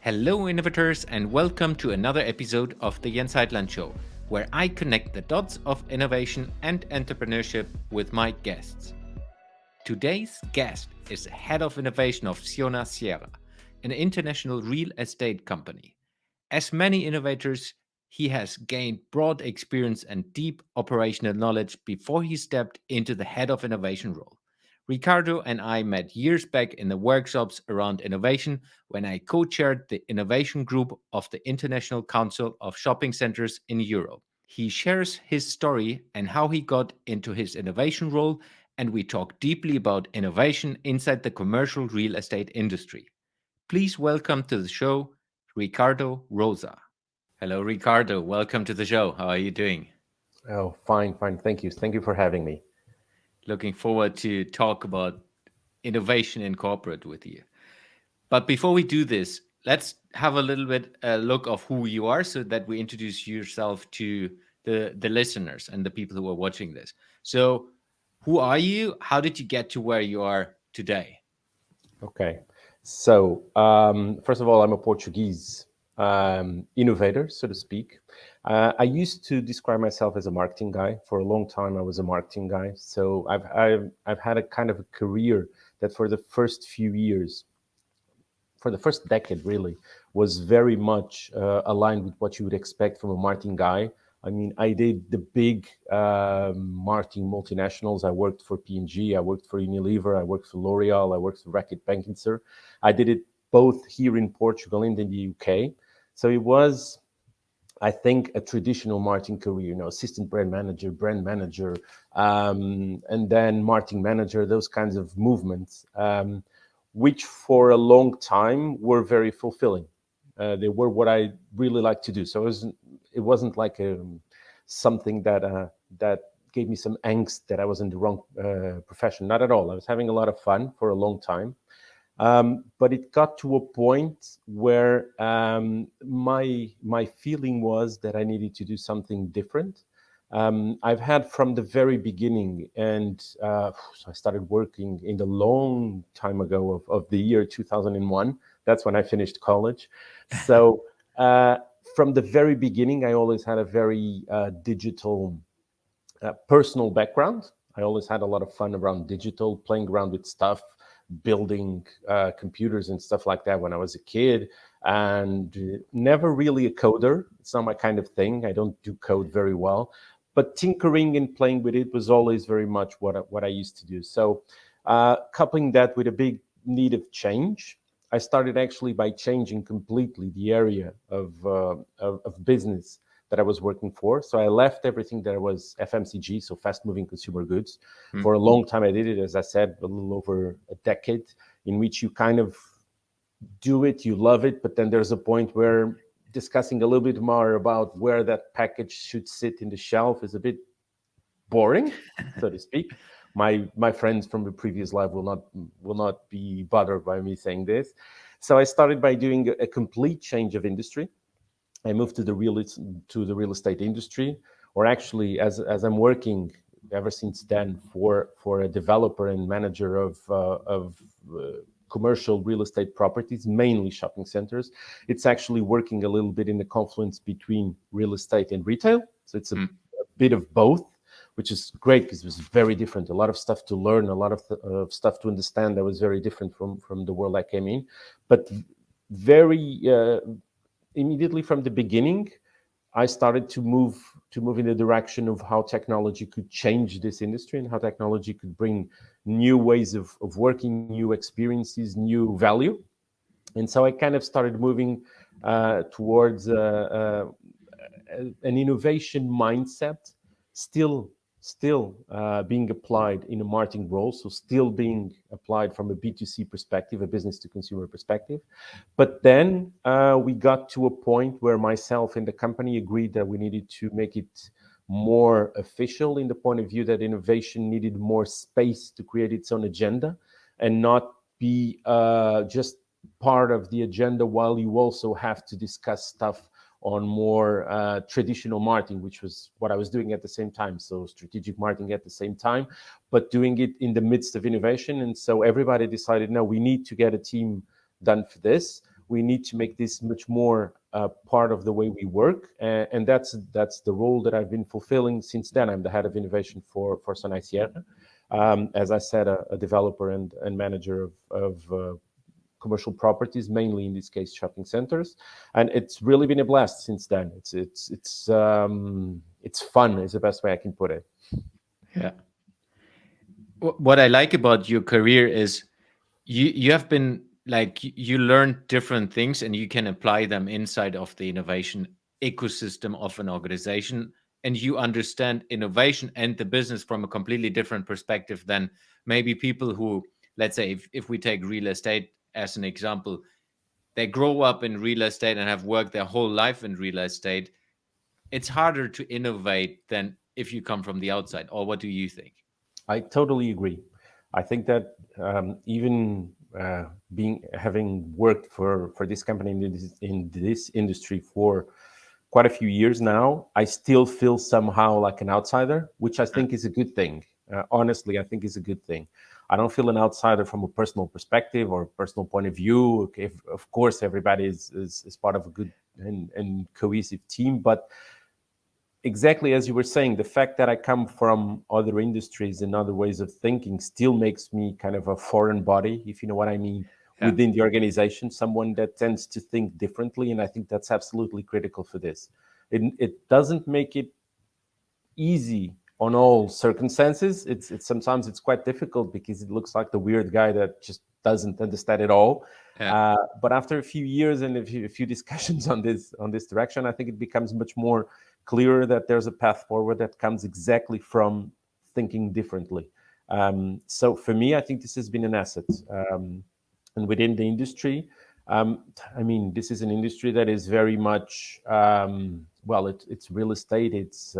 Hello, innovators, and welcome to another episode of the Heitland Show, where I connect the dots of innovation and entrepreneurship with my guests. Today's guest is the head of innovation of Sonae Sierra, an international real estate company. As many innovators, he has gained broad experience and deep operational knowledge before he stepped into the head of innovation role. Ricardo and I met years back in the workshops around innovation when I co chaired the innovation group of the International Council of Shopping Centers in Europe. He shares his story and how he got into his innovation role, and we talk deeply about innovation inside the commercial real estate industry. Please welcome to the show Ricardo Rosa. Hello, Ricardo. Welcome to the show. How are you doing? Oh, fine, fine. Thank you. Thank you for having me. Looking forward to talk about innovation in corporate with you. But before we do this, let's have a little bit a look of who you are so that we introduce yourself to the listeners and the people who are watching this. So, who are you? How did you get to where you are today? Okay. So, first of all, I'm a Portuguese innovator, so to speak. I used to describe myself as a marketing guy. For a long time, I was a marketing guy. So I've had a kind of a career that for the first few years, for the first decade really, was very much aligned with what you would expect from a marketing guy. I mean, I did the big marketing multinationals. I worked for P&G, I worked for Unilever, I worked for L'Oreal, I worked for Reckitt Benckiser. I did it both here in Portugal and in the UK. So it was, I think, a traditional marketing career, assistant brand manager, and then marketing manager, those kinds of movements, which for a long time were very fulfilling. They were what I really like to do. So it wasn't like something that gave me some angst that I was in the wrong profession. Not at all. I was having a lot of fun for a long time. But it got to a point where my feeling was that I needed to do something different. I've had from the very beginning, and so I started working in the long time ago of the year 2001. That's when I finished college. So from the very beginning, I always had a very digital personal background. I always had a lot of fun around digital, playing around with stuff, building computers and stuff like that when I was a kid, and never really a coder. It's not my kind of thing. I don't do code very well, but tinkering and playing with it was always very much what I used to do. So coupling that with a big need of change, I started actually by changing completely the area of business that I was working for. So I left everything that was FMCG, so fast moving consumer goods. For a long time, I did it, as I said, a little over a decade, in which you kind of do it, you love it, but then there's a point where discussing a little bit more about where that package should sit in the shelf is a bit boring, so to speak. My friends from the previous life will not be bothered by me saying this. So I started by doing a complete change of industry. I moved to the real estate industry, or actually, as I'm working ever since then for a developer and manager of commercial real estate properties, mainly shopping centers. It's actually working a little bit in the confluence between real estate and retail. So it's a bit of both, which is great because it was very different. A lot of stuff to learn, a lot of stuff to understand that was very different from the world I came in, but very immediately from the beginning, I started to move in the direction of how technology could change this industry and how technology could bring new ways of working, new experiences, new value. And so I kind of started moving towards an innovation mindset, still being applied in a marketing role, so still being applied from a B2C perspective, a business to consumer perspective. But then we got to a point where myself and the company agreed that we needed to make it more official in the point of view that innovation needed more space to create its own agenda and not be just part of the agenda while you also have to discuss stuff on more traditional marketing, which was what I was doing at the same time. So strategic marketing at the same time, but doing it in the midst of innovation. And so everybody decided, no, we need to get a team done for this. We need to make this much more part of the way we work, and that's the role that I've been fulfilling since then. I'm the head of innovation for Sonae Sierra. As I said, a developer and manager of commercial properties, mainly in this case shopping centers, and it's really been a blast since then. It's fun is the best way I can put it. Yeah. What I like about your career is you have been like you learn different things and you can apply them inside of the innovation ecosystem of an organization, and you understand innovation and the business from a completely different perspective than maybe people who, let's say, if we take real estate as an example, they grow up in real estate and have worked their whole life in real estate. It's harder to innovate than if you come from the outside. Or what do you think? I totally agree. I think that even being having worked for this company in this industry for quite a few years now, I still feel somehow like an outsider, which I think is a good thing. Honestly, I think is a good thing. I don't feel an outsider from a personal perspective or personal point of view. Okay, of course, everybody is part of a good and cohesive team, but exactly as you were saying, the fact that I come from other industries and other ways of thinking still makes me kind of a foreign body, if you know what I mean, Yeah. within the organization, someone that tends to think differently. And I think that's absolutely critical for this. It doesn't make it easy on all circumstances. It's sometimes it's quite difficult because it looks like the weird guy that just doesn't understand it all. Yeah. But after a few years and a few discussions on this direction, I think it becomes much more clearer that there's a path forward that comes exactly from thinking differently. So for me, I think this has been an asset. And within the industry, I mean, this is an industry that is very much well, it's real estate, it's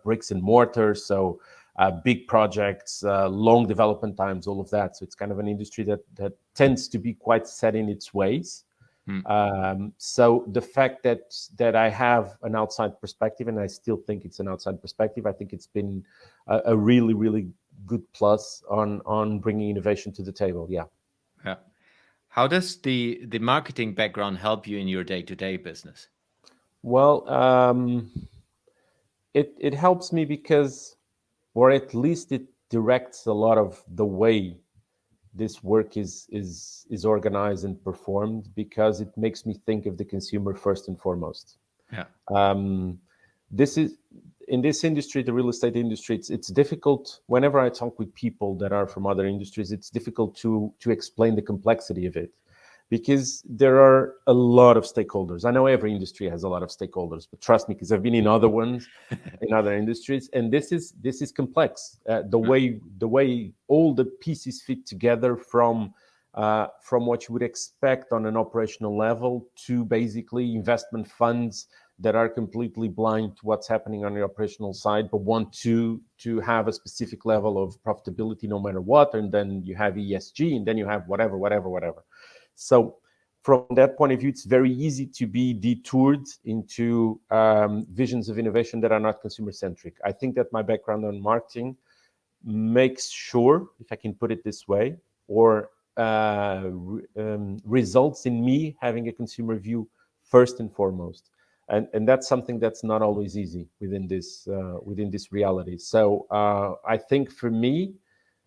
bricks and mortar, so big projects, long development times, all of that. So it's kind of an industry that tends to be quite set in its ways. So the fact that I have an outside perspective, and I still think it's an outside perspective, I think it's been a really, really good plus on bringing innovation to the table. Yeah. Yeah. How does the marketing background help you in your day-to-day business? Well, it helps me because, or at least it directs a lot of the way this work is organized and performed, because it makes me think of the consumer first and foremost. Yeah. This is in this industry, the real estate industry. It's difficult whenever I talk with people that are from other industries. It's difficult to explain the complexity of it, because there are a lot of stakeholders. I know every industry has a lot of stakeholders, but trust me, because I've been in other ones, in other industries, and this is complex. The way all the pieces fit together, from what you would expect on an operational level to basically investment funds that are completely blind to what's happening on the operational side, but want to have a specific level of profitability no matter what. And then you have ESG, and then you have whatever. So from that point of view, it's very easy to be detoured into visions of innovation that are not consumer-centric. I think that my background on marketing makes sure, if I can put it this way, or results in me having a consumer view first and foremost. And that's something that's not always easy within this reality. So I think for me,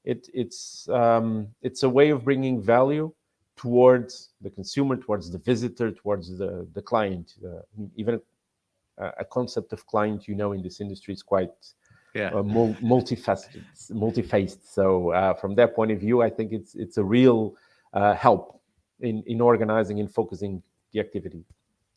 it's a way of bringing value towards the consumer, towards the visitor, towards the client. Even a concept of client, in this industry is quite multifaceted, multifaced. So from that point of view, I think it's a real help in organizing and focusing the activity.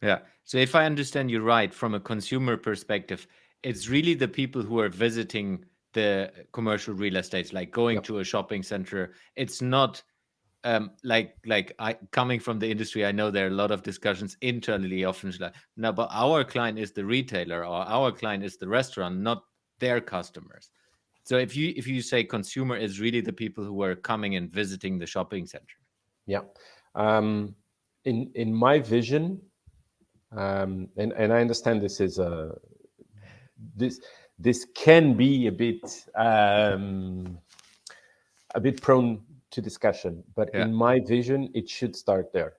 Yeah. So if I understand you right, from a consumer perspective, it's really the people who are visiting the commercial real estates, like going Yep. to a shopping center. It's not like I coming from the industry, I know there are a lot of discussions internally, often like, no, but our client is the retailer or our client is the restaurant, not their customers. So if you say consumer is really the people who are coming and visiting the shopping center. Yeah. In my vision, and I understand this this can be a bit prone to discussion, but Yeah. in my vision, it should start there.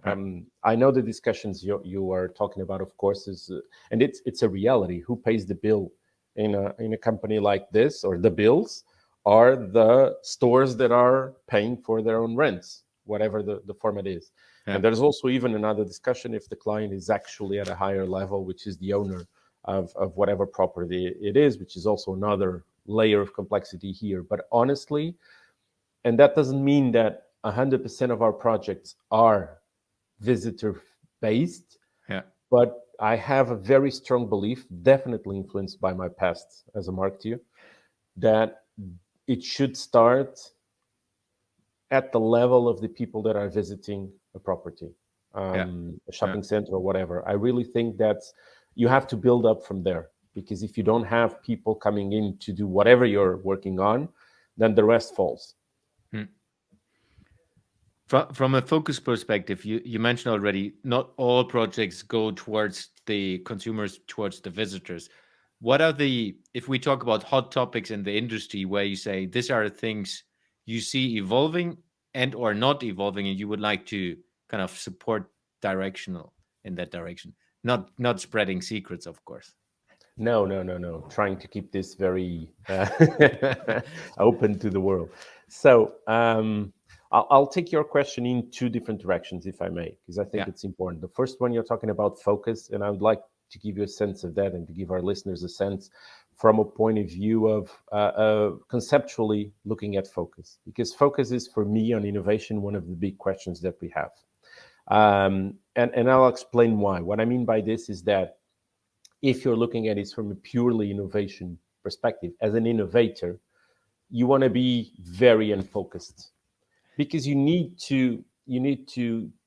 Yeah. I know the discussions you are talking about, of course, is and it's a reality. Who pays the bill in a company like this, or the bills are the stores that are paying for their own rents, whatever the format is. Yeah. And there's also even another discussion if the client is actually at a higher level, which is the owner of whatever property it is, which is also another layer of complexity here. But honestly, and that doesn't mean that 100% of our projects are visitor based, Yeah. but I have a very strong belief, definitely influenced by my past as a marketer, that it should start at the level of the people that are visiting a property, Yeah. a Yeah. shopping center or whatever. I really think that you have to build up from there, because if you don't have people coming in to do whatever you're working on, then the rest falls. Hmm. From a focus perspective, you mentioned already not all projects go towards the consumers, towards the visitors. What are the, if we talk about hot topics in the industry where you say these are things you see evolving and or not evolving and you would like to kind of support directional in that direction, not spreading secrets, of course. No, no, no, no. Trying to keep this very open to the world. So I'll take your question in two different directions, if I may, because I think Yeah. it's important. The first one, you're talking about focus, and I would like to give you a sense of that and to give our listeners a sense from a point of view of conceptually looking at focus, because focus is, for me, on innovation, one of the big questions that we have. And I'll explain why. What I mean by this is that if you're looking at it from a purely innovation perspective, as an innovator, you want to be very unfocused, because you need to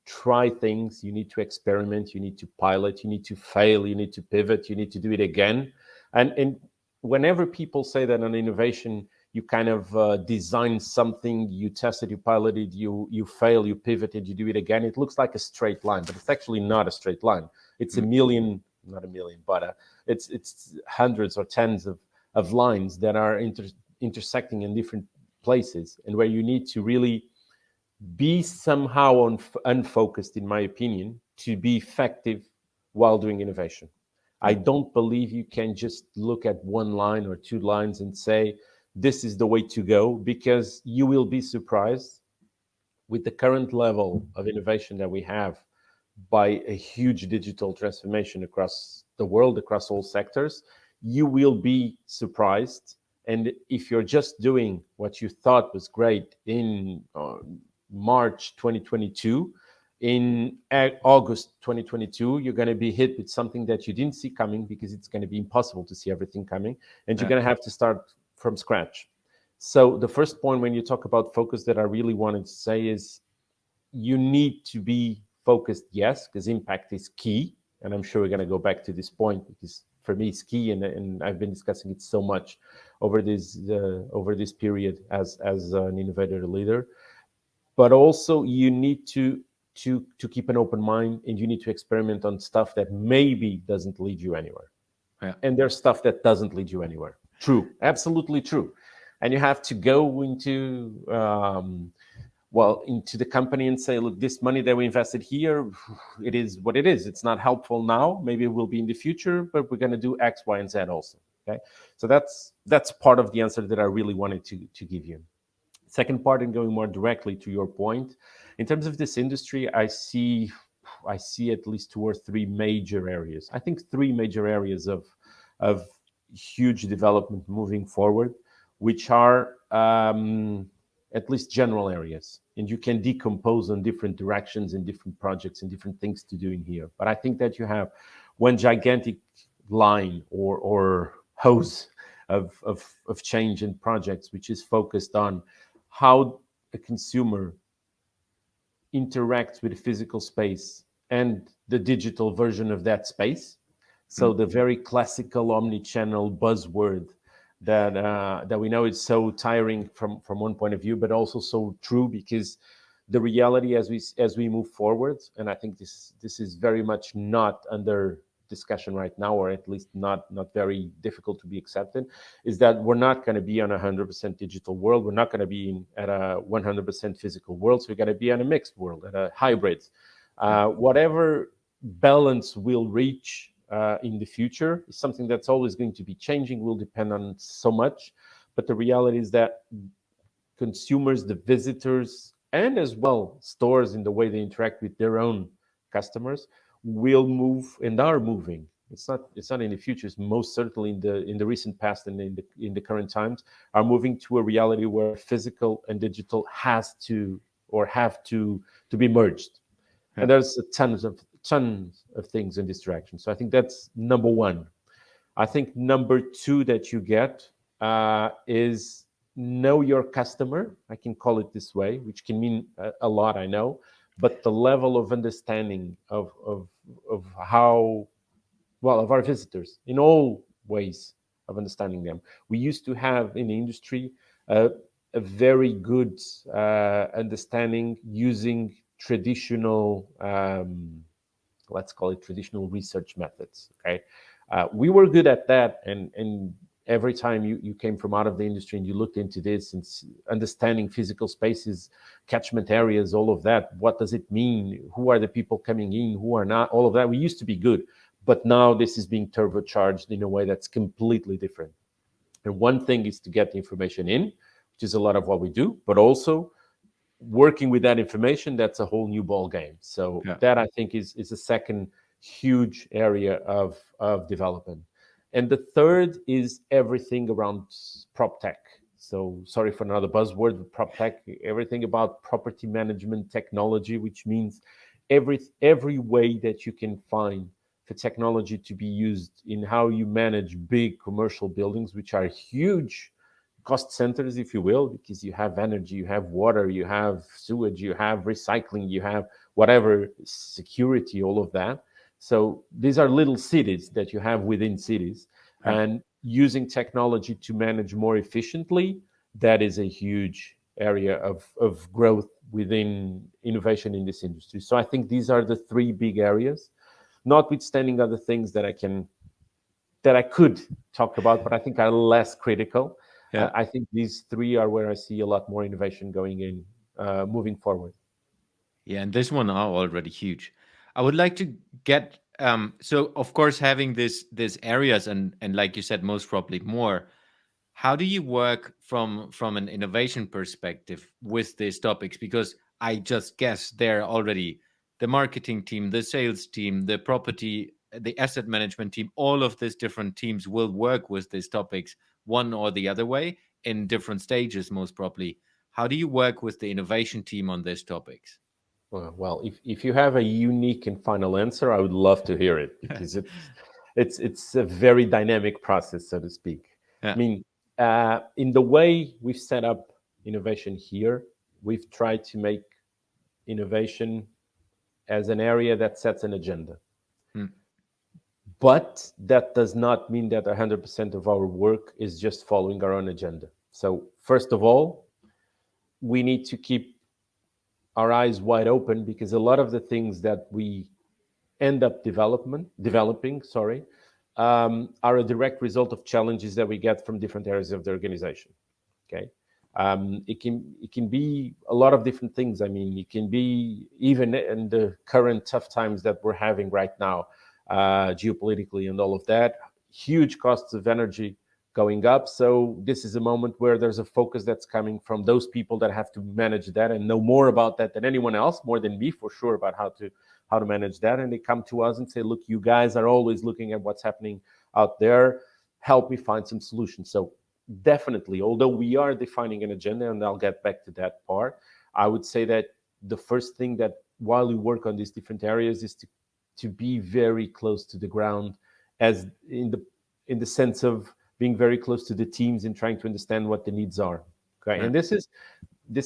try things, you need to experiment, you need to pilot, you need to fail, you need to pivot, you need to do it again. And whenever people say that on innovation, you kind of design something, you test it, you pilot it, you fail, you pivot it, you do it again, it looks like a straight line, but it's actually not a straight line. It's a Mm. million, not a million, but it's hundreds or tens of lines that are intersecting in different places, and where you need to really be somehow unfocused, in my opinion, to be effective while doing innovation. I Mm. don't believe you can just look at one line or two lines and say, this is the way to go, because you will be surprised with the current level of innovation that we have by a huge digital transformation across the world, across all sectors. You will be surprised. And if you're just doing what you thought was great in March 2022, in August 2022, you're going to be hit with something that you didn't see coming, because it's going to be impossible to see everything coming. And you're Yeah. going to have to start from scratch. So the first point when you talk about focus that I really wanted to say is, you need to be focused, yes, because impact is key. And I'm sure we're going to go back to this point, because for me it's key, and I've been discussing it so much over this period as an innovator leader. But also you need to keep an open mind, and you need to experiment on stuff that maybe doesn't lead you anywhere. Yeah. And there's stuff that doesn't lead you anywhere. True, absolutely true. And you have to go into the company and say, look, this money that we invested here, it is what it is. It's not helpful now. Maybe it will be in the future, but we're going to do X, Y, and Z also. Okay, so that's part of the answer that I really wanted to give you. Second part, and going more directly to your point, in terms of this industry, I see at least two or three major areas. I think three major areas of huge development moving forward, which are at least general areas, and you can decompose on different directions and different projects and different things to do in here. But I think that you have one gigantic line or hose of change and projects, which is focused on how a consumer interacts with the physical space and the digital version of that space. So Mm. the very classical omni-channel buzzword that we know is so tiring from one point of view, but also so true, because the reality as we move forward, and I think this is very much not under discussion right now, or at least not very difficult to be accepted, is that we're not going to be on a 100% digital world. We're not going to be at a 100% physical world. So we're going to be on a mixed world, at a hybrid Yeah. Whatever balance we'll reach in the future is something that's always going to be changing, will depend on so much. But the reality is that consumers, the visitors, and as well stores in the way they interact with their own customers will move and are moving. It's not in the future. It's most certainly in the recent past and in the current times are moving to a reality where physical and digital has to or have to be merged. Yeah. And there's tons of things in this direction. So I think that's number one. I think number two that you get is know your customer. I can call it this way, which can mean a lot, I know, but the level of understanding of how, well, of our visitors in all ways of understanding them. We used to have in the industry a very good understanding using traditional let's call it traditional research methods. Okay, we were good at that, and every time you came from out of the industry and you looked into this and understanding physical spaces, catchment areas, all of that, what does it mean? Who are the people coming in? Who are not? All of that. We used to be good, but now this is being turbocharged in a way that's completely different. And one thing is to get the information in, which is a lot of what we do, but also working with that information, that's a whole new ball game. So Yeah. that I think is a second huge area of development. And the third is everything around prop tech. So sorry for another buzzword, but prop tech, everything about property management technology, which means every way that you can find for technology to be used in how you manage big commercial buildings, which are huge cost centers, if you will, because you have energy, you have water, you have sewage, you have recycling, you have whatever, security, all of that. So these are little cities that you have within cities, Yeah. and using technology to manage more efficiently, that is a huge area of growth within innovation in this industry. So I think these are the three big areas, notwithstanding other things that I could talk about, but I think are less critical. Yeah. I think these three are where I see a lot more innovation going in, moving forward. Yeah, and this one are already huge. I would like to get so of course having this areas and like you said, most probably more. How do you work from an innovation perspective with these topics? Because I just guess they're already the marketing team, the sales team, the property, the asset management team, all of these different teams will work with these topics one or the other way in different stages, most probably. How do you work with the innovation team on these topics? Well, if you have a unique and final answer, I would love to hear it because it's a very dynamic process, so to speak. I Yeah. mean, in the way we've set up innovation here, we've tried to make innovation as an area that sets an agenda. Hmm. But that does not mean that 100% of our work is just following our own agenda. So, first of all, we need to keep our eyes wide open because a lot of the things that we end up developing, are a direct result of challenges that we get from different areas of the organization. Okay, it can be a lot of different things. I mean, it can be even in the current tough times that we're having right now, geopolitically and all of that, huge costs of energy going up. So this is a moment where there's a focus that's coming from those people that have to manage that and know more about that than anyone else, more than me for sure, about how to manage that. And they come to us and say, look, you guys are always looking at what's happening out there, help me find some solutions. So definitely, although we are defining an agenda, and I'll get back to that part, I would say that the first thing that while we work on these different areas is to be very close to the ground, as in the sense of being very close to the teams and trying to understand what the needs are. Okay, Yeah. and this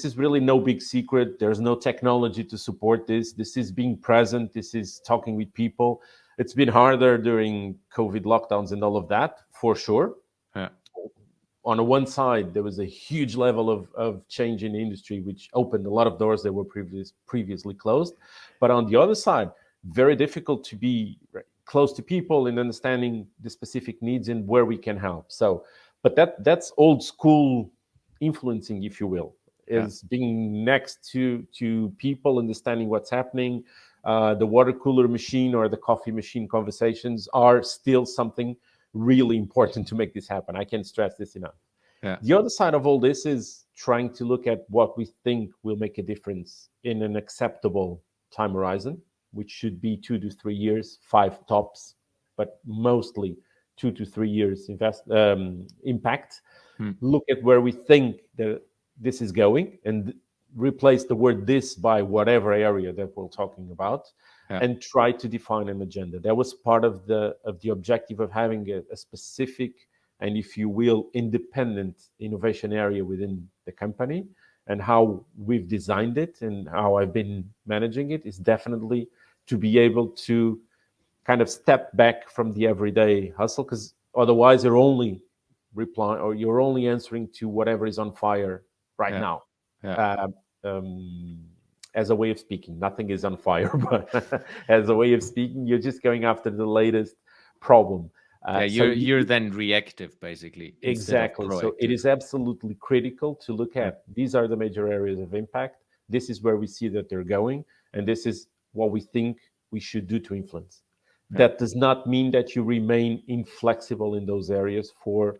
is really no big secret. There's no technology to support this. This is being present. This is talking with people. It's been harder during COVID lockdowns and all of that, for sure. Yeah. On the one side, there was a huge level of change in the industry, which opened a lot of doors that were previously closed. But on the other side, very difficult to be close to people and understanding the specific needs and where we can help. So, but that's old school influencing, if you will, Yeah. is being next to people, understanding what's happening, The water cooler machine or the coffee machine conversations are still something really important to make this happen. I can't stress this enough. Yeah. The other side of all this is trying to look at what we think will make a difference in an acceptable time horizon, which should be 2 to 3 years, five tops, but mostly 2 to 3 years impact. Hmm. Look at where we think that this is going and replace the word this by whatever area that we're talking about, Yeah. and try to define an agenda. That was part of the objective of having a specific and, if you will, independent innovation area within the company. And how we've designed it and how I've been managing it is definitely to be able to kind of step back from the everyday hustle, because otherwise you're only replying or you're only answering to whatever is on fire right Yeah. now. Yeah. Uh, um, as a way of speaking, nothing is on fire, but as a way of speaking, you're just going after the latest problem. Yeah. So You're then reactive basically instead of exactly. So it proactive. is absolutely critical to look Yeah. at these are the major areas of impact. This is where we see that they're going, and this is what we think we should do to influence. Yeah. That does not mean that you remain inflexible in those areas for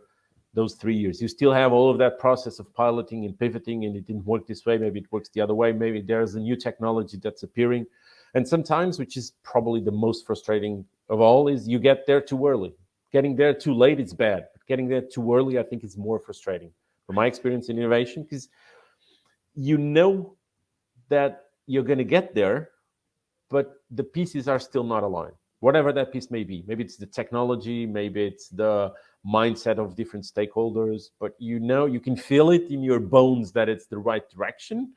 those 3 years. You still have all of that process of piloting and pivoting, and it didn't work this way. Maybe it works the other way. Maybe there's a new technology that's appearing. And sometimes, which is probably the most frustrating of all, is you get there too early. Getting there too late is bad. But getting there too early, I think, is more frustrating. From my experience in innovation, because you know that you're going to get there, but the pieces are still not aligned. Whatever that piece may be, maybe it's the technology, maybe it's the mindset of different stakeholders, but you know, you can feel it in your bones that it's the right direction,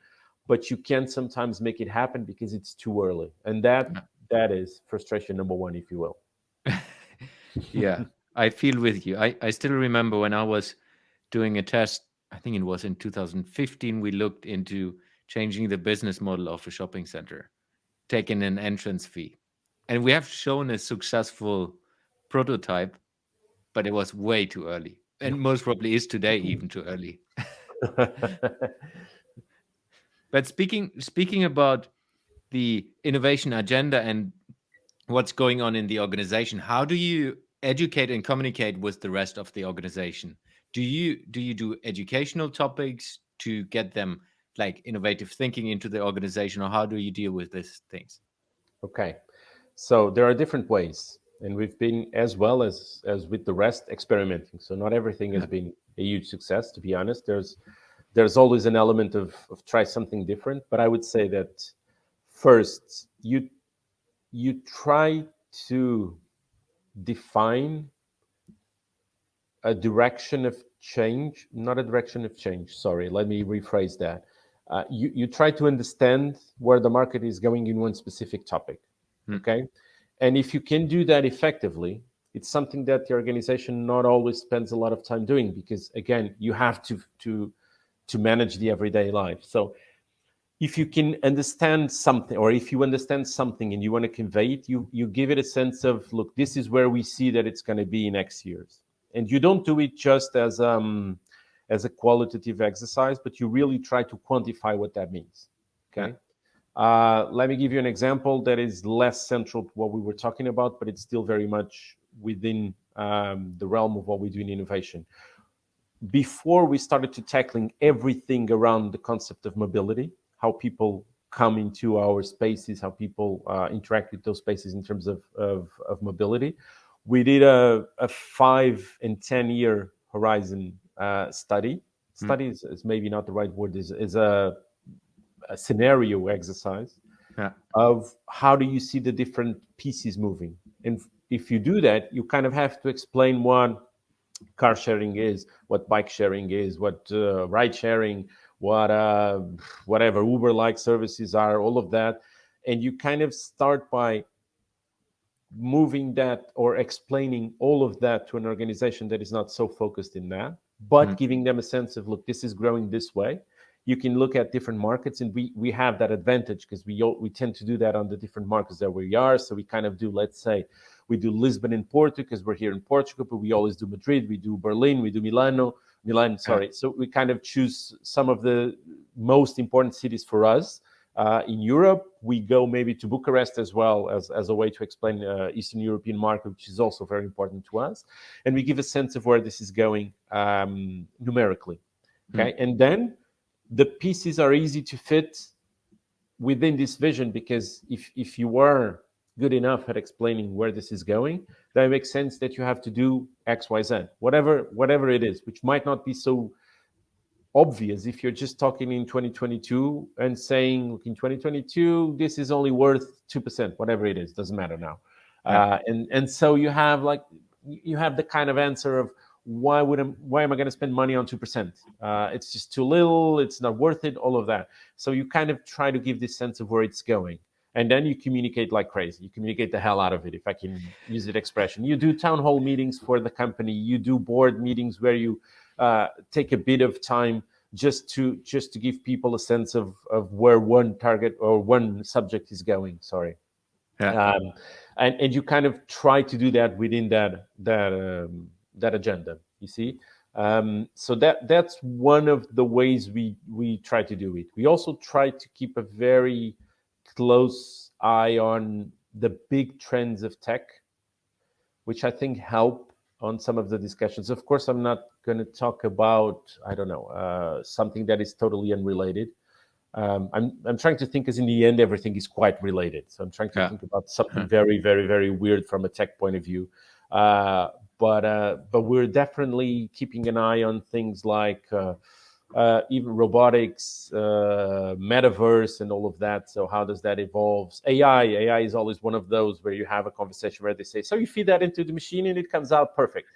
but you can't sometimes make it happen because it's too early. And that is frustration number one, if you will. Yeah. I feel with you. I still remember when I was doing a test, I think it was in 2015, we looked into changing the business model of a shopping center, taking an entrance fee. And we have shown a successful prototype, but it was way too early. And most probably is today even too early. But speaking about the innovation agenda and what's going on in the organization, how do you educate and communicate with the rest of the organization? Do you do educational topics to get them like innovative thinking into the organization, or how do you deal with these things? Okay. So there are different ways, and we've been, as well as with the rest, experimenting. So not everything has Yeah. been a huge success, to be honest. There's always an element of try something different, but I would say that first you try to define a direction of change, not a direction of change. Sorry, let me rephrase that. You try to understand where the market is going in one specific topic. Hmm. Okay, and if you can do that effectively, it's something that the organization not always spends a lot of time doing, because again, you have to manage the everyday life. So if you can understand something, or if you understand something and you want to convey it, you give it a sense of, look, this is where we see that it's going to be in X years. And you don't do it just as a qualitative exercise, but you really try to quantify what that means. Yeah. Okay. Let me give you an example that is less central to what we were talking about, but it's still very much within the realm of what we do in innovation. Before we started to tackling everything around the concept of mobility, how people come into our spaces, how people interact with those spaces in terms of mobility, we did a 5 and 10 year horizon study. Hmm. Study is maybe not the right word, is a scenario exercise Yeah. of how do you see the different pieces moving. And if you do that, you kind of have to explain what car sharing is, what bike sharing is, what ride sharing, what whatever Uber-like services are, all of that, and you kind of start by moving that or explaining all of that to an organization that is not so focused in that, Hmm. but giving them a sense of, look, this is growing this way. You can look at different markets, and we have that advantage because we tend to do that on the different markets that we are. So we kind of do, let's say, we do Lisbon and Porto because we're here in Portugal, but we always do Madrid, we do Berlin, we do Milan. Yeah. Sorry. So we kind of choose some of the most important cities for us, In Europe, we go maybe to Bucharest as well as a way to explain Eastern European market, which is also very important to us. And we give a sense of where this is going numerically. Okay. And then the pieces are easy to fit within this vision, because if you are good enough at explaining where this is going, then it makes sense that you have to do X, Y, Z, whatever it is, which might not be so obvious if you're just talking in 2022 and saying, look, in 2022 this is only worth 2%, whatever it is, doesn't matter now. And so you have the kind of answer of why am I going to spend money on 2%? It's just too little, it's not worth it, all of that. So you kind of try to give this sense of where it's going, and then you communicate like crazy. You communicate the hell out of it, if I can use that expression. You do town hall meetings for the company, you do board meetings where you take a bit of time just to give people a sense of where one target or one subject is going. Sorry. And you kind of try to do that within that agenda, you see. So that's one of the ways we try to do it. We also try to keep a very close eye on the big trends of tech, which I think help on some of the discussions. Of course, I'm not going to talk about, I don't know, something that is totally unrelated. I'm trying to think, because in the end, everything is quite related. So I'm trying to think about something very, very, very weird from a tech point of view. But we're definitely keeping an eye on things like even robotics, metaverse, and all of that. So how does that evolve? AI is always one of those where you have a conversation where they say, so you feed that into the machine and it comes out perfect.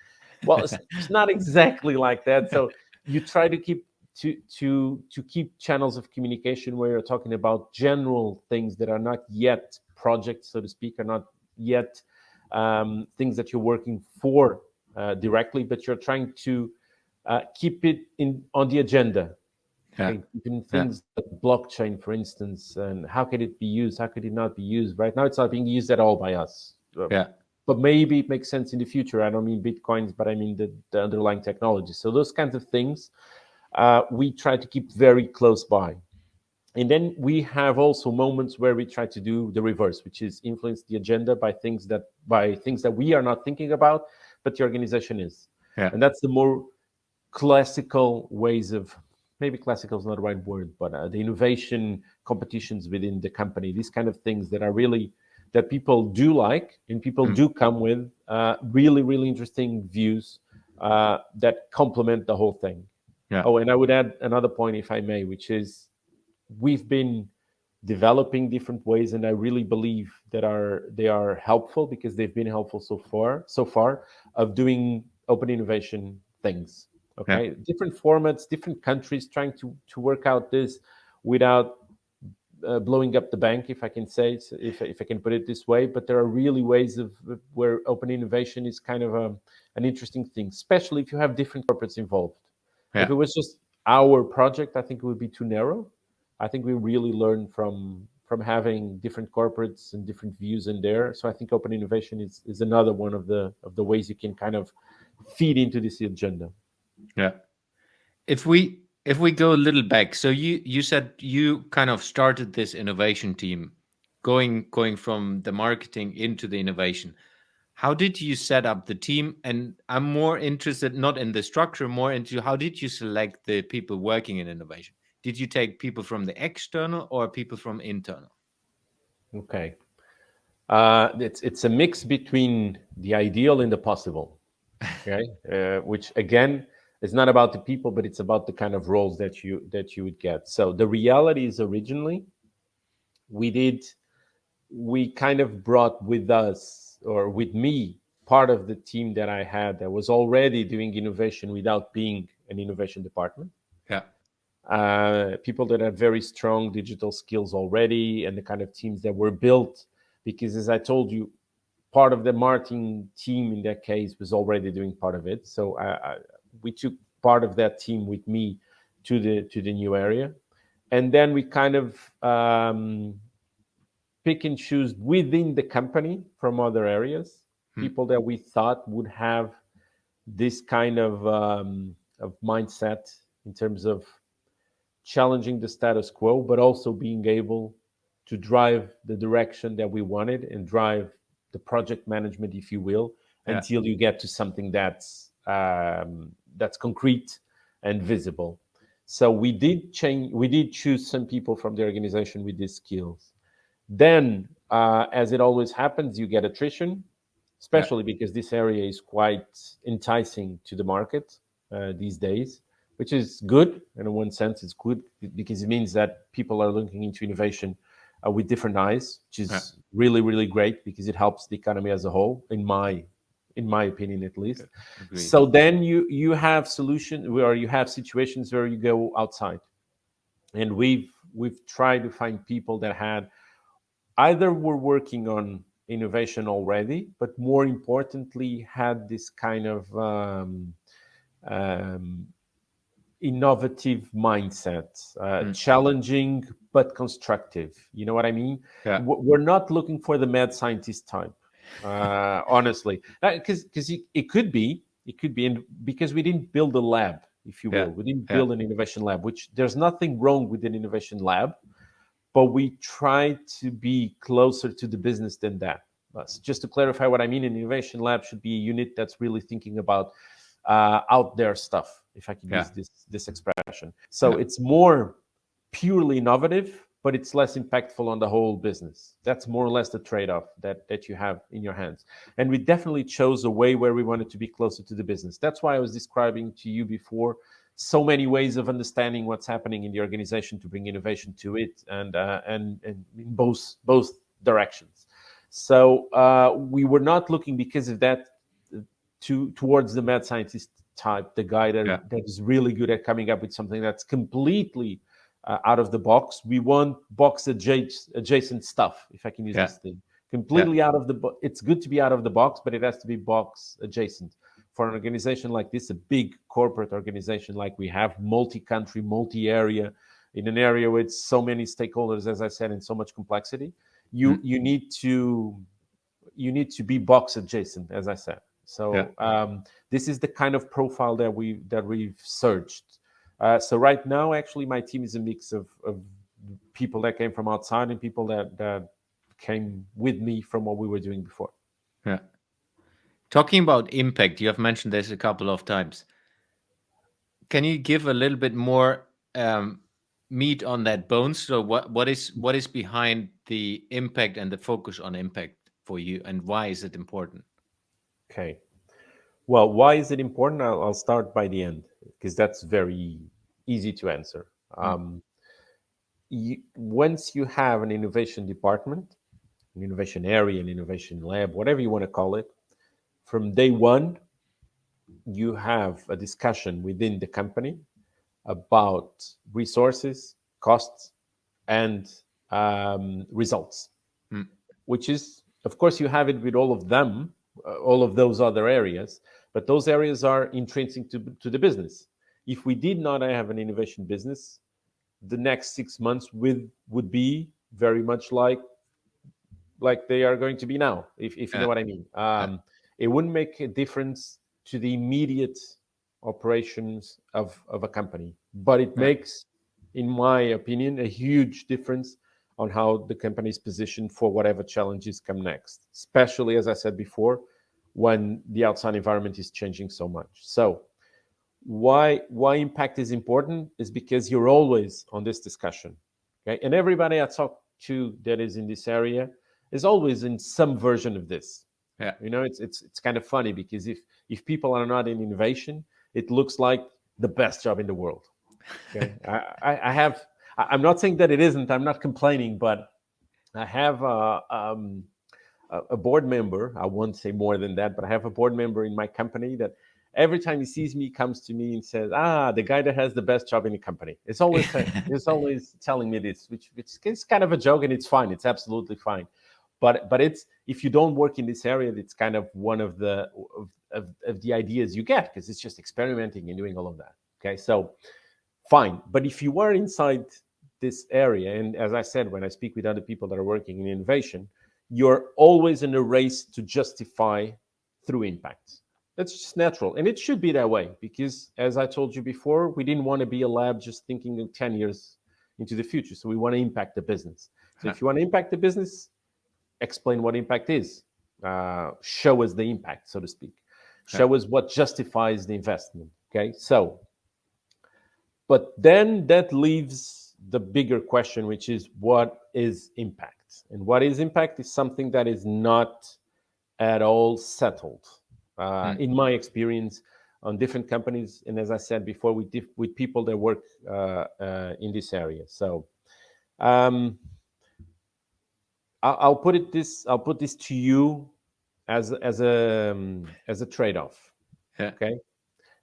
Well, it's not exactly like that. So you try to keep keep channels of communication where you're talking about general things that are not yet projects, so to speak, are not yet things that you're working for directly, but you're trying to keep it on the agenda. Okay? Keeping things like blockchain, for instance, and how can it be used? How could it not be used? Right now, it's not being used at all by us. But maybe it makes sense in the future. I don't mean Bitcoins, but I mean the underlying technology. So those kinds of things we try to keep very close by. And then we have also moments where we try to do the reverse, which is influence the agenda by things that we are not thinking about, but the organization is. And that's the more classical ways of, maybe classical is not the right word, but the innovation competitions within the company, these kind of things that are really, that people do like, and people do come with really, really interesting views that complement the whole thing. Oh, and I would add another point, if I may, which is we've been developing different ways, and I really believe that they are helpful, because they've been helpful so far of doing open innovation things. Okay, different formats, different countries trying to work out this without blowing up the bank, if I can say, if I can put it this way. But there are really ways of where open innovation is kind of an interesting thing, especially if you have different corporates involved. If it was just our project, I think it would be too narrow. I think we really learn from having different corporates and different views in there. So I think open innovation is another one of the ways you can kind of feed into this agenda. If we go a little back, so you said you kind of started this innovation team, going from the marketing into the innovation. How did you set up the team? And I'm more interested not in the structure, more into how did you select the people working in innovation? Did you take people from the external or people from internal? Okay, it's a mix between the ideal and the possible. Okay, which again is not about the people, but it's about the kind of roles that you would get. So the reality is, originally we kind of brought with us, or with me, part of the team that I had that was already doing innovation without being an innovation department. People that have very strong digital skills already, and the kind of teams that were built, because as I told you, part of the marketing team in that case was already doing part of it. So we took part of that team with me to the new area, and then we kind of pick and choose within the company from other areas, people that we thought would have this kind of mindset in terms of challenging the status quo, but also being able to drive the direction that we wanted and drive the project management, if you will, Yeah. until you get to something that's concrete and visible. So we did change. We did choose some people from the organization with these skills. Then, as it always happens, you get attrition, Yeah. especially because this area is quite enticing to the market these days, which is good. And in one sense, it's good because it means that people are looking into innovation with different eyes, which Yeah. is really, really great because it helps the economy as a whole, in my opinion, at least. Agreed. So then you have solutions where you have situations where you go outside, and we've tried to find people that had either were working on innovation already, but more importantly, had this kind of um, innovative mindset, Mm. challenging but constructive. You know what I mean? Yeah. We're not looking for the mad scientist type, honestly, because it could be, and because we didn't build a lab, if you Yeah. will, we didn't Yeah. build an innovation lab. Which there's nothing wrong with an innovation lab, but we try to be closer to the business than that. Just to clarify what I mean, an innovation lab should be a unit that's really thinking about out there stuff, if I can Yeah. use this expression. So Yeah. it's more purely innovative, but it's less impactful on the whole business. That's more or less the trade-off that you have in your hands. And we definitely chose a way where we wanted to be closer to the business. That's why I was describing to you before so many ways of understanding what's happening in the organization to bring innovation to it, and in both directions. So we were not looking because of that towards the mad scientist type, the guy Yeah. that is really good at coming up with something that's completely out of the box. We want box adjacent stuff, if I can use Yeah. this thing. Yeah. Completely out of the box. It's good to be out of the box, but it has to be box adjacent. For an organization like this, a big corporate organization like we have, multi-country, multi-area, in an area with so many stakeholders, as I said, and so much complexity, you Mm. you need to be box adjacent, as I said. Yeah. So this is the kind of profile that we've searched. So right now, actually, my team is a mix of people that came from outside and people that came with me from what we were doing before. Yeah. Talking about impact, you have mentioned this a couple of times. Can you give a little bit more meat on that bone? So what is behind the impact and the focus on impact for you, and why is it important? Okay. Well, why is it important? I'll start by the end because that's very easy to answer. Mm. Once you have an innovation department, an innovation area, an innovation lab, whatever you want to call it, from day one, you have a discussion within the company about resources, costs, and results, Mm. which is, of course, you have it with all of them, all of those other areas, but those areas are intrinsic to the business. If we did not have an innovation business, the next 6 months would be very much like they are going to be now, if you know Yeah. what I mean. Yeah. It wouldn't make a difference to the immediate operations of a company, but it Yeah. makes, in my opinion, a huge difference on how the company is positioned for whatever challenges come next, especially, as I said before, when the outside environment is changing so much. So why impact is important is because you're always on this discussion, okay? And everybody I talk to that is in this area is always in some version of this. Yeah. It's kind of funny because if people are not in innovation, it looks like the best job in the world. Okay, I'm not saying that it isn't. I'm not complaining, but I have a board member. I won't say more than that, but I have a board member in my company that every time he sees me, comes to me and says, the guy that has the best job in the company. It's always telling me this, which is kind of a joke, and it's fine. It's absolutely fine. But it's, if you don't work in this area, it's kind of one of the ideas you get, because it's just experimenting and doing all of that. Okay, so fine. But if you are inside this area, and as I said, when I speak with other people that are working in innovation, you're always in a race to justify through impact. That's just natural. And it should be that way because, as I told you before, we didn't want to be a lab just thinking of 10 years into the future. So we want to impact the business. So Huh. if you want to impact the business, explain what impact is. Show us the impact, so to speak. Huh. Show us what justifies the investment. Okay. So, but then that leaves the bigger question, which is what is impact? And what is impact is something that is not at all settled. Hmm. In my experience, on different companies, and as I said before, with people that work in this area. So um, I'll put it this. I'll put this to you as a trade off. Yeah. Okay,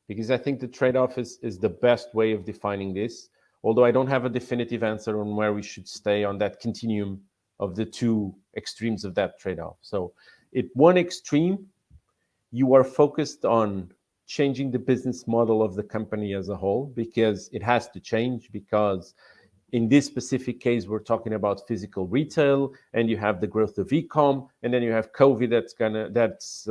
because I think the trade off is the best way of defining this. Although I don't have a definitive answer on where we should stay on that continuum of the two extremes of that trade off. So, at one extreme, you are focused on changing the business model of the company as a whole because it has to change because in this specific case we're talking about physical retail and you have the growth of e-com and then you have covid that's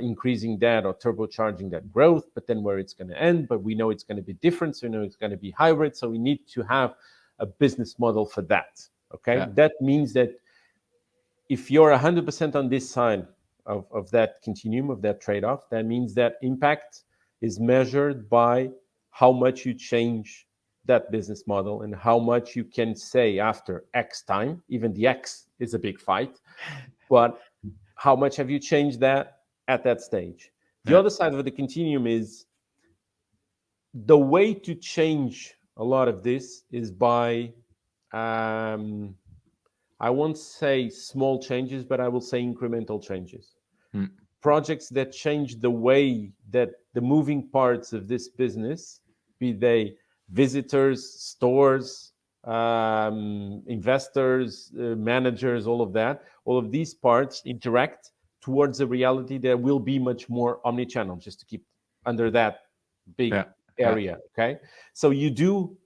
increasing that or turbocharging that growth, but then where it's going to end, but we know it's going to be different, so we know it's going to be hybrid, so we need to have a business model for that. Okay, Yeah. that means that if you're 100% on this side of that continuum, of that trade off, that means that impact is measured by how much you change that business model and how much you can say after X time. Even the X is a big fight, but how much have you changed that at that stage? The Yeah. other side of the continuum is the way to change a lot of this is by um, I won't say small changes, but I will say incremental changes. Hmm. Projects that change the way that the moving parts of this business, be they visitors, stores, investors, managers, all of these parts interact towards a reality that will be much more omni-channel, just to keep under that big Yeah. Yeah. area. Okay. So you do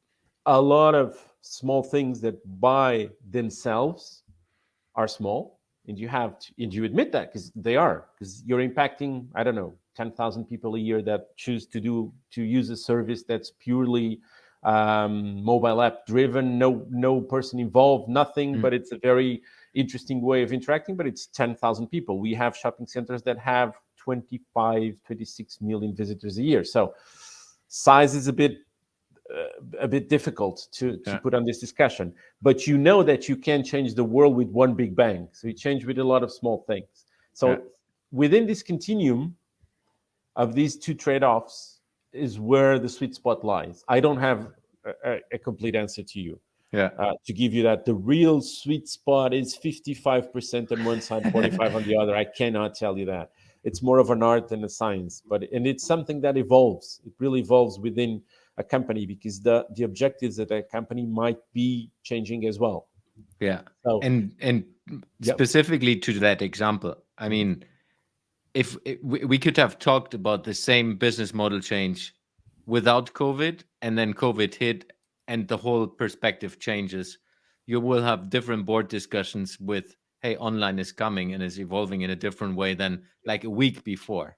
a lot of small things that by themselves are small, and and you admit that because they are, because you're impacting, I don't know, 10,000 people a year that choose to use a service that's purely mobile app driven, no person involved, nothing, Hmm. but it's a very interesting way of interacting. But it's 10,000 people. We have shopping centers that have 25, 26 million visitors a year. So size is a bit difficult to Yeah. put on this discussion, but you know that you can change the world with one big bang. So you change with a lot of small things. Yeah. So within this continuum of these two trade-offs is where the sweet spot lies. I don't have a complete answer to you. Yeah. To give you that the real sweet spot is 55% on one side, 45 on the other. I cannot tell you that. It's more of an art than a science, and it's something that evolves. It really evolves within a company because the objectives of a company might be changing as well. Yeah. So And yeah. specifically to that example, I mean, if we could have talked about the same business model change without COVID, and then COVID hit, and the whole perspective changes, you will have different board discussions with, hey, online is coming and is evolving in a different way than like a week before.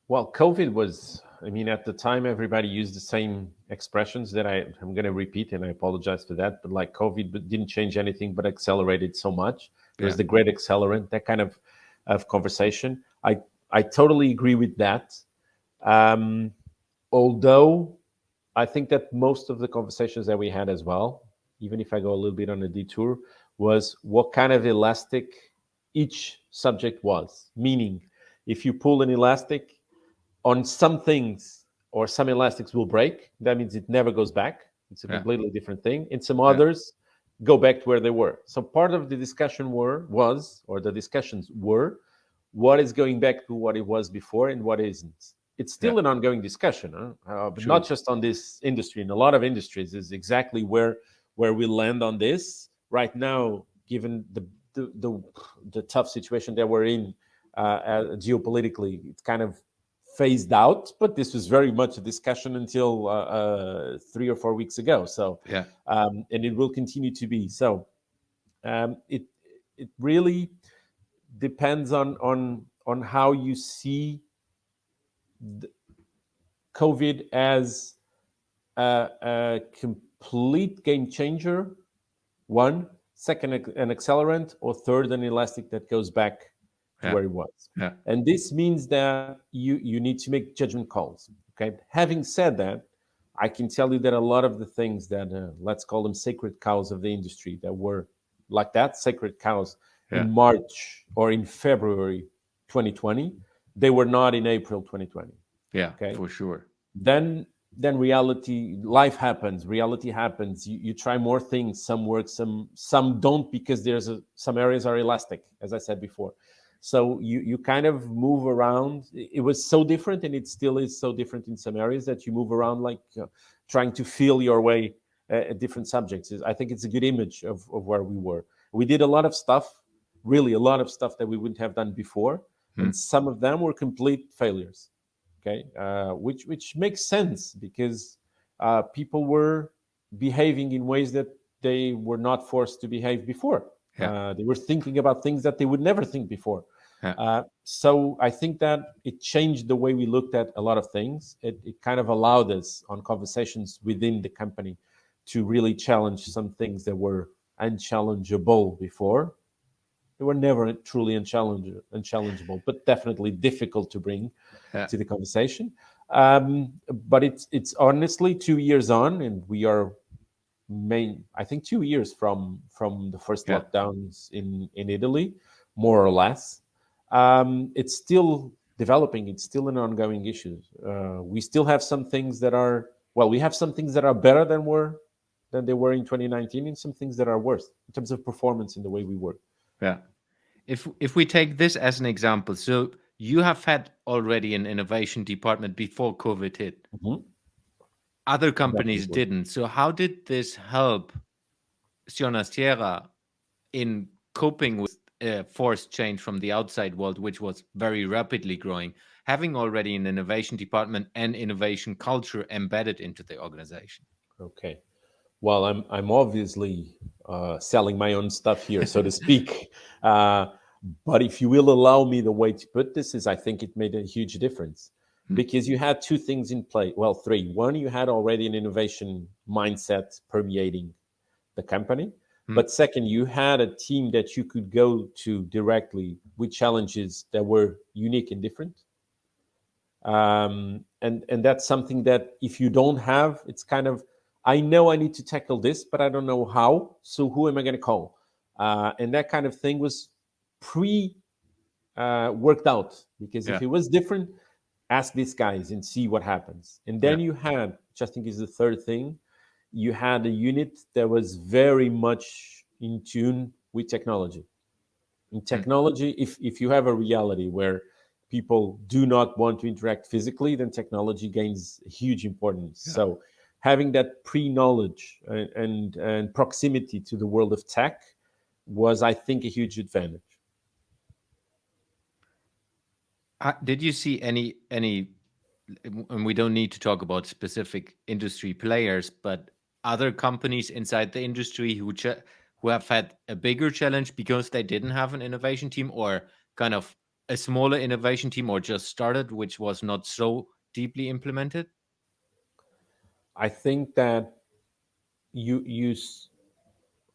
Well, COVID was, I mean, at the time, everybody used the same expressions that I'm going to repeat, and I apologize for that. But like COVID didn't change anything, but accelerated so much. It was Yeah. the great accelerant, that kind of conversation. I totally agree with that. Um, Although I think that most of the conversations that we had as well, even if I go a little bit on a detour, was what kind of elastic each subject was. Meaning, if you pull an elastic, on some things or some elastics will break. That means it never goes back. It's a Yeah. completely different thing. And some Yeah. others go back to where they were. So part of the discussion or the discussions were, what is going back to what it was before and what isn't. It's Yeah. still an ongoing discussion, but not True. just on this industry. In a lot of industries, is exactly where we land on this right now, given the tough situation that we're in geopolitically. It's kind of phased out, but this was very much a discussion until 3 or 4 weeks ago. So, Yeah. and it will continue to be. So, it really depends on how you see COVID as a complete game changer, one, second, an accelerant, or third, an elastic that goes back to Yeah. where it was. Yeah. And this means that you need to make judgment calls. Okay. Having said that, I can tell you that a lot of the things that let's call them sacred cows of the industry that were like that, sacred cows Yeah. in March or in February 2020, they were not in April 2020. Yeah. Okay. For sure. Then reality, life happens, reality happens, you try more things, some work, some don't, because some areas are elastic, as I said before. So you kind of move around. It was so different, and it still is so different in some areas, that you move around like trying to feel your way at different subjects. I think it's a good image of where we were. We did a lot of stuff, really a lot of stuff that we wouldn't have done before, Hmm. and some of them were complete failures. Okay, which makes sense, because people were behaving in ways that they were not forced to behave before. Yeah. They were thinking about things that they would never think before. Yeah. So I think that it changed the way we looked at a lot of things. It kind of allowed us, on conversations within the company, to really challenge some things that were unchallengeable before. They were never truly unchallengeable, but definitely difficult to bring Yeah. to the conversation. But it's honestly 2 years on, and we are I think 2 years from the first Yeah. lockdowns in Italy, more or less. It's still developing. It's still an ongoing issue. We still have some things that are, well, we have some things that are better than they were in 2019, and some things that are worse in terms of performance in the way we work. Yeah. If we take this as an example, so you have had already an innovation department before COVID hit. Mhm. Other companies Definitely. didn't. So how did this help Sonae Sierra in coping with forced change from the outside world, which was very rapidly growing, having already an innovation department and innovation culture embedded into the organization? Okay. Well, I'm obviously selling my own stuff here, so to speak. Uh, but if you will allow me, the way to put this is, I think it made a huge difference, Hmm. because you had two things in play. Well, three. One, you had already an innovation mindset permeating the company. Hmm. But second, you had a team that you could go to directly with challenges that were unique and different. And that's something that, if you don't have, it's kind of, I know I need to tackle this, but I don't know how, so who am I going to call? And that kind of thing was pre worked out, because Yeah. if it was different, ask these guys and see what happens. And Yeah. then you had, which I think is the third thing, you had a unit that was very much in tune with technology. In Hmm. technology, if you have a reality where people do not want to interact physically, then technology gains huge importance. Yeah. So having that pre-knowledge and proximity to the world of tech was, I think, a huge advantage. Did you see any and we don't need to talk about specific industry players, but other companies inside the industry who have had a bigger challenge because they didn't have an innovation team, or kind of a smaller innovation team, or just started, which was not so deeply implemented? I think that you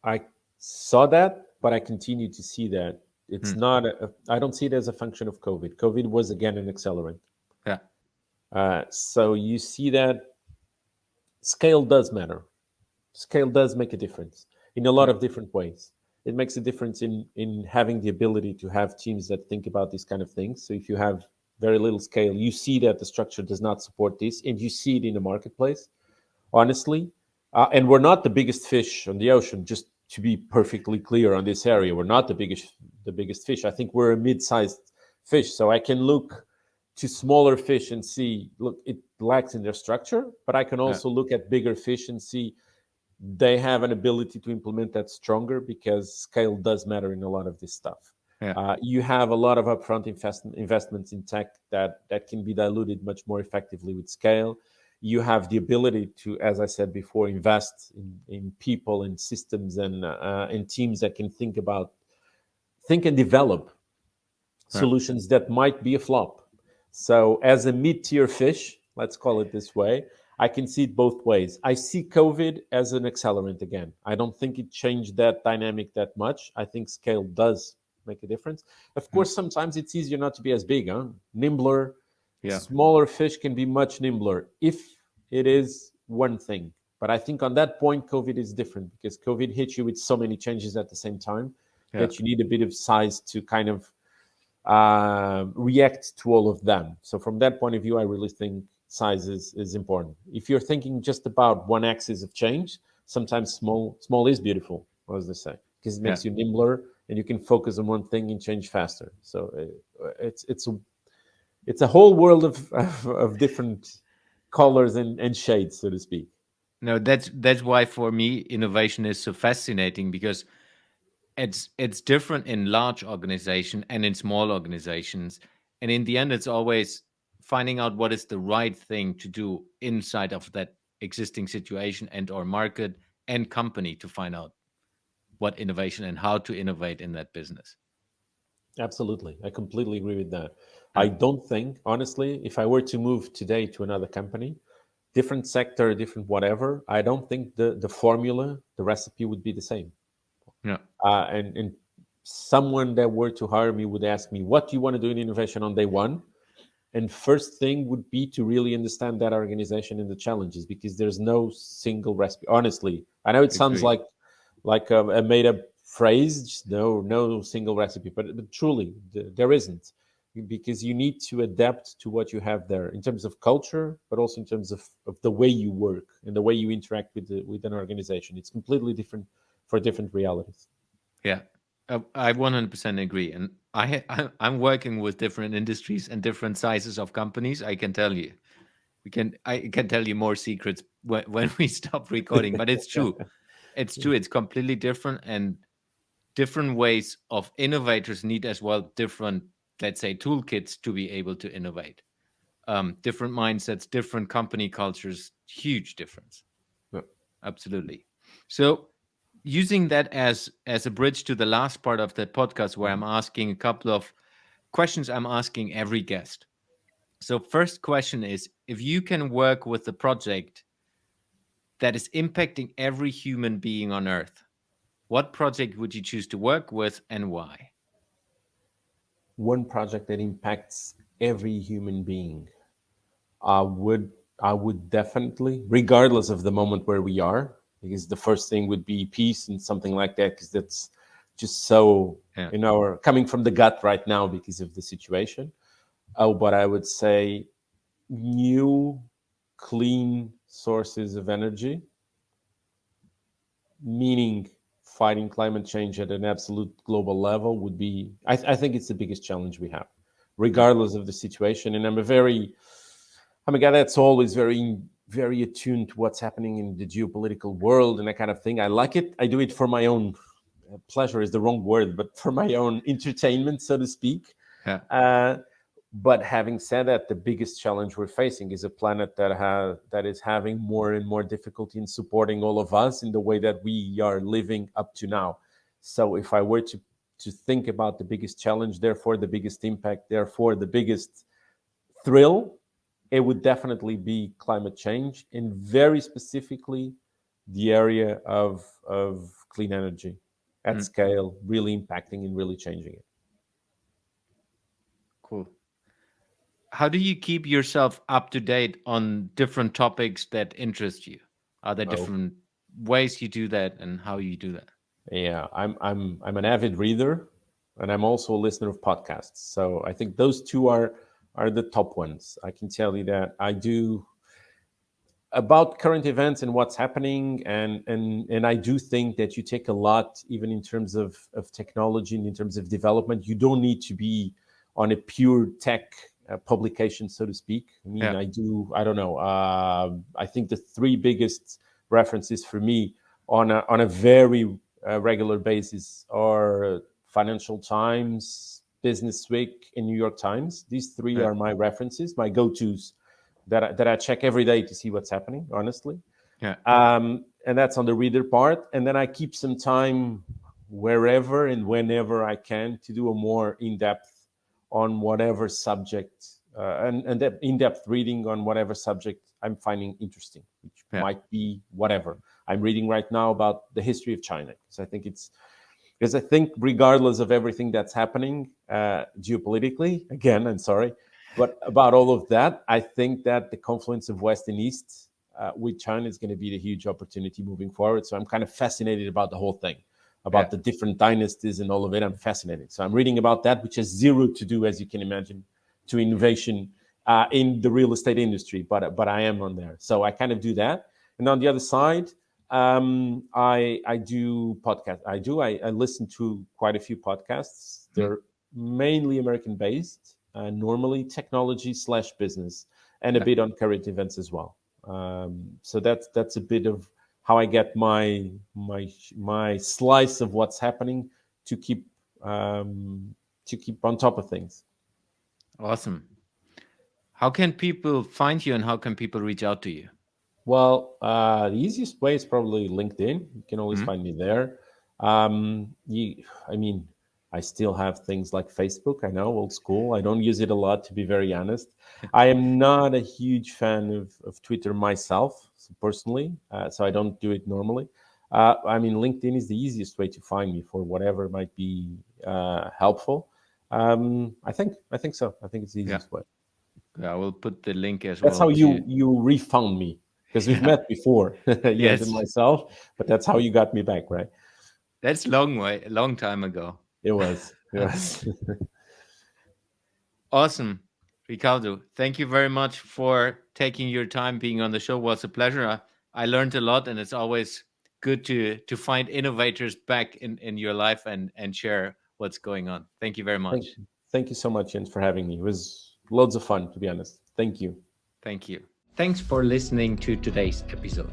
I saw that, but I continue to see that it's Hmm. not. I don't see it as a function of COVID. COVID was again an accelerant. Yeah. So you see that scale does matter. Scale does make a difference in a lot Hmm. of different ways. It makes a difference in having the ability to have teams that think about these kind of things. So if you have very little scale, you see that the structure does not support this, and you see it in the marketplace. Honestly, and we're not the biggest fish on the ocean. Just to be perfectly clear on this area, we're not the biggest fish. I think we're a mid-sized fish. So I can look to smaller fish and see, look, it lacks in their structure, but I can Yeah. also look at bigger fish and see they have an ability to implement that stronger, because scale does matter in a lot of this stuff. Yeah. You have a lot of upfront investments in tech that can be diluted much more effectively with scale. You have the ability to, as I said before, invest in people and systems and teams that can think and develop Yeah. solutions that might be a flop. So, as a mid-tier fish, let's call it this way, I can see it both ways. I see COVID as an accelerant again. I don't think it changed that dynamic that much. I think scale does make a difference. Of Mm. course, sometimes it's easier not to be as big, huh? Nimbler, Yeah, smaller fish can be much nimbler if it is one thing. But I think on that point, COVID is different because COVID hits you with so many changes at the same time yeah, that you need a bit of size to kind of react to all of them. So from that point of view, I really think size is important. If you're thinking just about one axis of change, sometimes small is beautiful, as they say, because it yeah. makes you nimbler and you can focus on one thing and change faster. So it's a whole world of different colors and shades, so to speak. No, that's why for me innovation is so fascinating because it's different in large organization and in small organizations, and in the end it's always finding out what is the right thing to do inside of that existing situation and or market and company to find out what innovation and how to innovate in that business. Absolutely. I completely agree with that. I Yeah, don't think, honestly, if I were to move today to another company, different sector, different whatever, I don't think the formula, the recipe would be the same. yeah, And someone that were to hire me would ask me, what do you want to do in innovation on day one? And first thing would be to really understand that organization and the challenges because there's no single recipe. Honestly, I know it sounds agree. like a made up phrase, just no single recipe, but truly there isn't because you need to adapt to what you have there in terms of culture, but also in terms of the way you work and the way you interact with an organization. It's completely different for different realities. Yeah, I 100% agree. And I'm working with different industries and different sizes of companies. I can tell you, I can tell you more secrets when we stop recording. But it's true. It's true. It's completely different, and different ways of innovators need as well different, let's say, toolkits to be able to innovate. Different mindsets, different company cultures, huge difference. Yeah. Absolutely. So using that as a bridge to the last part of that podcast where I'm Mhm. asking a couple of questions I'm asking every guest. So first question is, if you can work with a project that is impacting every human being on earth, what project would you choose to work with and why? One project that impacts every human being. I would I would definitely, regardless of the moment where we are, because the first thing would be peace and something like that, because that's just so Yeah. coming from the gut right now because of the situation. Oh, but I would say new clean sources of energy, meaning fighting climate change at an absolute global level would be. I think it's the biggest challenge we have, Yeah. regardless of the situation. And I'm a guy that's always very attuned to what's happening in the geopolitical world and that kind of thing. I like it. I do it for my own pleasure is the wrong word, but for my own entertainment, so to speak. Yeah. Uh, but having said that, the biggest challenge we're facing is a planet that is having more and more difficulty in supporting all of us in the way that we are living up to now. So if I were to think about the biggest challenge, therefore the biggest impact, therefore the biggest thrill, it would definitely be climate change and very specifically the area of clean energy at Mm, scale, really impacting and really changing it. cool. How do you keep yourself up to date on different topics that interest you? Are there Oh, different ways you do that and how you do that? yeah, I'm an avid reader, and I'm also a listener of podcasts. So I think those two are the top ones. I can tell you that I do about current events and what's happening, and I do think that you take a lot, even in terms of technology and in terms of development. You don't need to be on a pure tech publication, so to speak. I mean, Yeah. I don't know. I think the three biggest references for me on a very regular basis are Financial Times, Business Week, and New York Times. These three Yeah. are my references, my go-tos that I check every day to see what's happening, honestly. Yeah. And that's on the reader part. And then I keep some time wherever and whenever I can to do a more in depth on whatever subject and that in-depth reading on whatever subject I'm finding interesting, which might be whatever. I'm reading right now about the history of China, because I think regardless of everything that's happening geopolitically, again, I'm sorry, but about all of that, I think that the confluence of West and East with China is going to be the huge opportunity moving forward. So I'm kind of fascinated about the whole thing, about the different dynasties and all of it. I'm fascinated. So I'm reading about that, which has zero to do, as you can imagine, to innovation in the real estate industry, but I am on there. So I kind of do that. And on the other side, I do podcast. I listen to quite a few podcasts. They're mainly American based, normally technology / business, and a bit on current events as well. So that's a bit of how I get my slice of what's happening to keep on top of things. Awesome. How can people find you and how can people reach out to you? Well, the easiest way is probably LinkedIn. You can always find me there. I still have things like Facebook. I know, old school. I don't use it a lot, to be very honest. I am not a huge fan of Twitter myself, personally, so I don't do it normally. LinkedIn is the easiest way to find me for whatever might be helpful. I think so. I think it's the easiest way. Yeah, I will put the link as well. That's how you refound me, because we've met before, Jens and myself, but that's how you got me back, right? That's a long time ago. It was. Awesome. Ricardo, thank you very much for taking your time being on the show. It was a pleasure. I learned a lot, and it's always good to find innovators back in your life and share what's going on. Thank you very much. Thank you so much, Jens, for having me. It was loads of fun, to be honest. Thank you. Thank you. Thanks for listening to today's episode.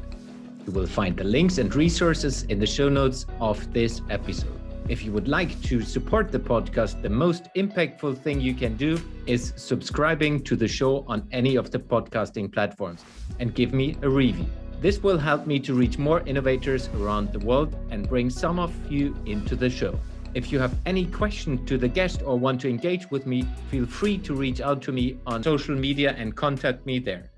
You will find the links and resources in the show notes of this episode. If you would like to support the podcast, the most impactful thing you can do is subscribing to the show on any of the podcasting platforms and give me a review. This will help me to reach more innovators around the world and bring some of you into the show. If you have any question to the guest or want to engage with me, feel free to reach out to me on social media and contact me there.